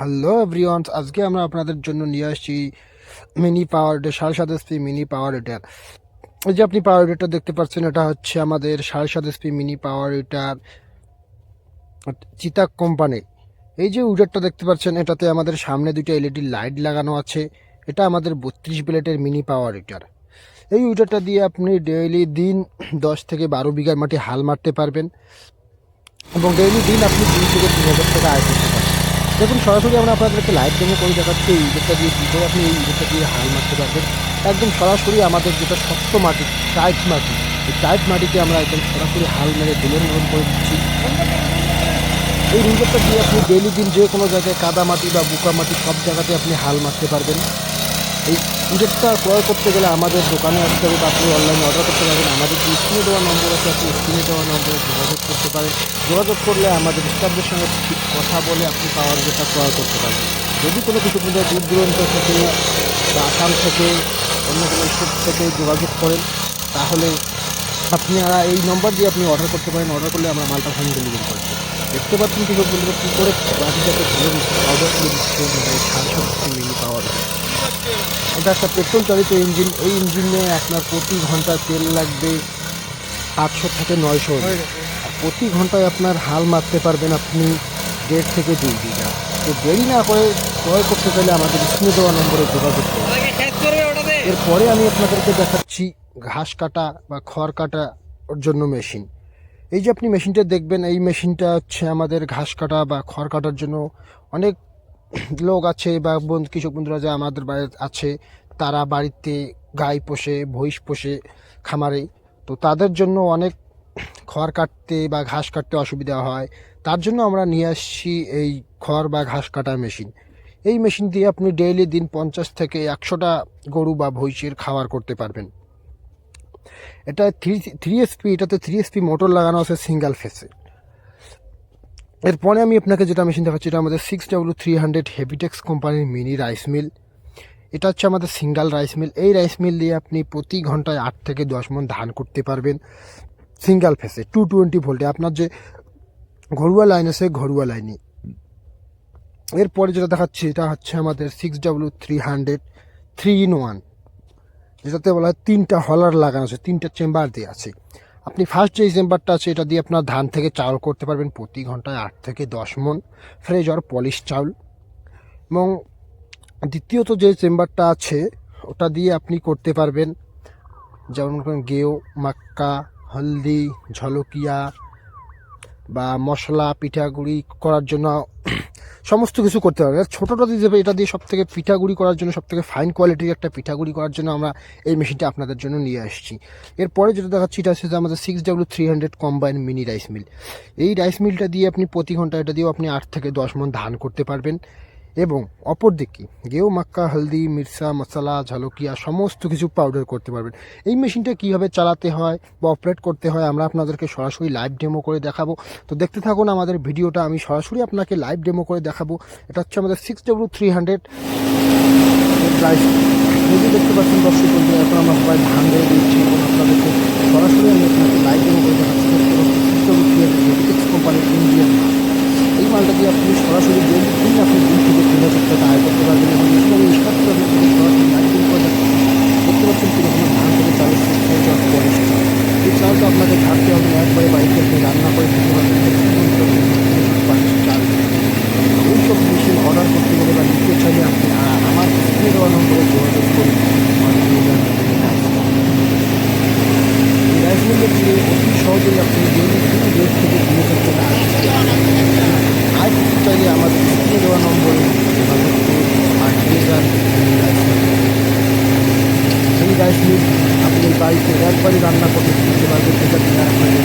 Hello everyone, আজকে আমরা আপনাদের জন্য নিয়ে আসছি mini power day 7.5 HP mini power heater. এই যে আপনি পাওয়ার হিটার দেখতে পাচ্ছেন, এটা হচ্ছে আমাদের 7.5 HP মিনি পাওয়ার হিটার চিতাক কোম্পানি। এই যে হিটারটা দেখতে পাচ্ছেন, এটাতে আমাদের সামনে দুটো এলইডি লাইট লাগানো আছে। এটা আমাদের 32 প্লেটের মিনি পাওয়ার হিটার। এই হিটারটা দিয়ে আপনি ডেইলি দিন 10 থেকে 12 বিঘার মাটি হাল মারতে পারবেন এবং ডেইলি দিন আপনি 2 থেকে 3 হাজার টাকা আয় করতে পারবেন। দেখুন, সরাসরি আমরা আপনাদেরকে লাইভ ডেমো করে দেখাচ্ছি এই ইউজেটটা দিয়ে কী করে আপনি এই ইউজেটটা দিয়ে হাল মারতে পারবেন। একদম সরাসরি আমাদের যেটা শক্ত মাটি, টাইট মাটি, এই টাইট মাটিতে আমরা একদম সরাসরি হাল মেরে বেলের মতন করে দিচ্ছি। এই ইউজেটটা দিয়ে আপনি ডেইলি দিন যে কোনো জায়গায় কাদা মাটি বা বুকা মাটি সব জায়গাতে আপনি হাল মারতে পারবেন। এই ইউজেটটা ক্রয় করতে গেলে আমাদের দোকানে আসতে হবে বা আপনি অনলাইনে অর্ডার করতে পারবেন। আমাদের যে স্ক্রিনে দেওয়া নম্বর আছে, আপনি স্ক্রিনে দেওয়া নম্বরে যোগাযোগ করতে পারেন। যোগাযোগ করলে আমাদের স্টাফদের সঙ্গে কথা বলে আপনি পাওয়ার যেটা ক্রয় করতে পারবেন। যদি কোনো কিছু দূর দূরান্ত থেকে বা আসাম থেকে অন্য কোনো স্টেট থেকে যোগাযোগ করেন, তাহলে আপনারা এই নম্বর দিয়ে আপনি অর্ডার করতে পারেন। অর্ডার করলে আমরা মালটা হোম ডেলিভারি করবো। দেখতে পাচ্ছেন কৃষক বন্ধুরা কী করে বাড়িটাকে ধরে দিচ্ছে, অর্ডার করে দিচ্ছে মিনি পাওয়ার। এটা একটা পেট্রোল চালিত ইঞ্জিন। এই ইঞ্জিনে আপনার প্রতি ঘন্টা তেল লাগবে 800 থেকে 900। আর প্রতি ঘন্টায় আপনার হাল মারতে পারবেন আপনি 1.5 থেকে 2 বিঘা। তো দেরি না করে ক্রয় করতে চাইলে আমাদের স্ক্রিনে দেওয়া নম্বরে যোগাযোগ করুন। এরপরে আমি আপনাদেরকে দেখাচ্ছি ঘাস কাটা বা খড় কাটার জন্য মেশিন। এই যে আপনি মেশিনটা দেখবেন, এই মেশিনটা হচ্ছে আমাদের ঘাস কাটা বা খড় কাটার জন্য। অনেক লোক আছে বা কৃষক বন্ধুরা যা আমাদের বাড়িতে আছে, তারা বাড়িতে গাই পোষে, মহিষ পোষে খামারে। তো তাদের জন্য অনেক খড় কাটতে বা ঘাস কাটতে অসুবিধা হয়। তার জন্য আমরা নিয়ে আসছি এই খড় বা ঘাস কাটার মেশিন। এই মেশিন দিয়ে আপনি ডেইলি দিন 50 থেকে 100টা গরু বা মহিষের খাবার করতে পারবেন। এটা 3 HP, এটাতে 3 HP মোটর লাগানো আছে সিঙ্গেল ফেসে। এরপরে আমি আপনাকে যেটা মেশিন দেখাচ্ছি, এটা আমাদের 6W300 হেভিটেক্স কোম্পানির মিনি রাইস মিল। এটা হচ্ছে আমাদের সিঙ্গেল রাইস মিল। এই রাইস মিল দিয়ে আপনি প্রতি ঘন্টায় 8 থেকে 10 মণ ধান করতে পারবেন সিঙ্গেল ফেসে 220 ভোল্টে। আপনার যে ঘরোয়া লাইন আছে, ঘরোয়া লাইনে। এরপরে যেটা দেখাচ্ছি, এটা হচ্ছে আমাদের 6W300 3-in-1, যেটাতে বলা হয় 3টা হলার লাগানো আছে, 3টা চেম্বার দিয়ে আছে। আপনি ফার্স্ট যে চেম্বারটা আছে, এটা দিয়ে আপনার ধান থেকে চাউল করতে পারবেন প্রতি ঘন্টায় 8 থেকে 10 মণ ফ্রেশ আর পলিশ চাউল। এবং দ্বিতীয়ত যে চেম্বারটা আছে, ওটা দিয়ে আপনি করতে পারবেন যেমন গেও, মাক্কা, হলদি, ঝলকিয়া বা মশলা, পিঠাগুড়ি করার জন্য সমস্ত কিছু করতে পারবেন। ছোটোটা দিয়ে যাবে, এটা দিয়ে সব থেকে পিঠাগুড়ি করার জন্য, সব থেকে ফাইন কোয়ালিটির একটা পিঠাগুড়ি করার জন্য আমরা এই মেশিনটা আপনাদের জন্য নিয়ে আসছি। এরপরে যেটা দেখাচ্ছি, এটা হচ্ছে আমাদের 6W300 combine mini rice mill. এই রাইস মিলটা দিয়ে আপনি প্রতি ঘন্টা এটা দিয়েও আপনি 8 থেকে 10 মণ ধান করতে পারবেন। এবং অপরদিকে গেও, মাক্কা, হলদি, মির্চা, মশলা, ঝালকিয়া সমস্ত কিছু পাউডার করতে পারবেন। এই মেশিনটা কীভাবে চালাতে হয় বা অপারেট করতে হয় আমরা আপনাদেরকে সরাসরি লাইভ ডেমো করে দেখাবো। তো দেখতে থাকুন আমাদের ভিডিওটা, আমি সরাসরি আপনাকে লাইভ ডেমো করে দেখাবো। এটা হচ্ছে আমাদের 6W300 রাইস। যদি দেখতে পাচ্ছেন দর্শক বন্ধুরা, এখন আমরা সবাই ধান দিয়ে দিচ্ছি এবং আপনাদেরকে সরাসরি আমি আপনাকে লাইভ ডেমো করে দেখাচ্ছি। 6W300 কোম্পানির ইন্ডিয়ান মাল। এই মালটা দিয়ে আপনি সরাসরি দিন আপনি 2 থেকে 3 হাজার টাকা আয় করতে পারবেন। এবং আমি স্টার্ট করে সরাসরি লাইভ ডেমো করে দেখতে পাচ্ছেন কীরকম ধান থেকে চালের পরে এই চালটা আপনাকে ঝাড়তে হবে, একবারে বাড়িতে আপনি রান্না করে খেতে পারবেন। চাল এইসব মেশিন অর্ডার করতে গেলে বা নিতে চাইলে আপনি আমার স্ক্রিনে দেওয়া নম্বরে যোগাযোগ করুন। এই রাইস মিলের দিয়ে অতি সহজেই আপনি ডেলি 1.5 থেকে 2 হাজার টাকা আয় করতে চাইলে আমাদের স্ক্রিনে দেওয়া নম্বরে যোগাযোগ করুন আর পেয়ে যান এই রাইস মিল। আপনি বাড়িতে একবারই রান্না করতে শিখতে পারবেন, যেটা আপনাদের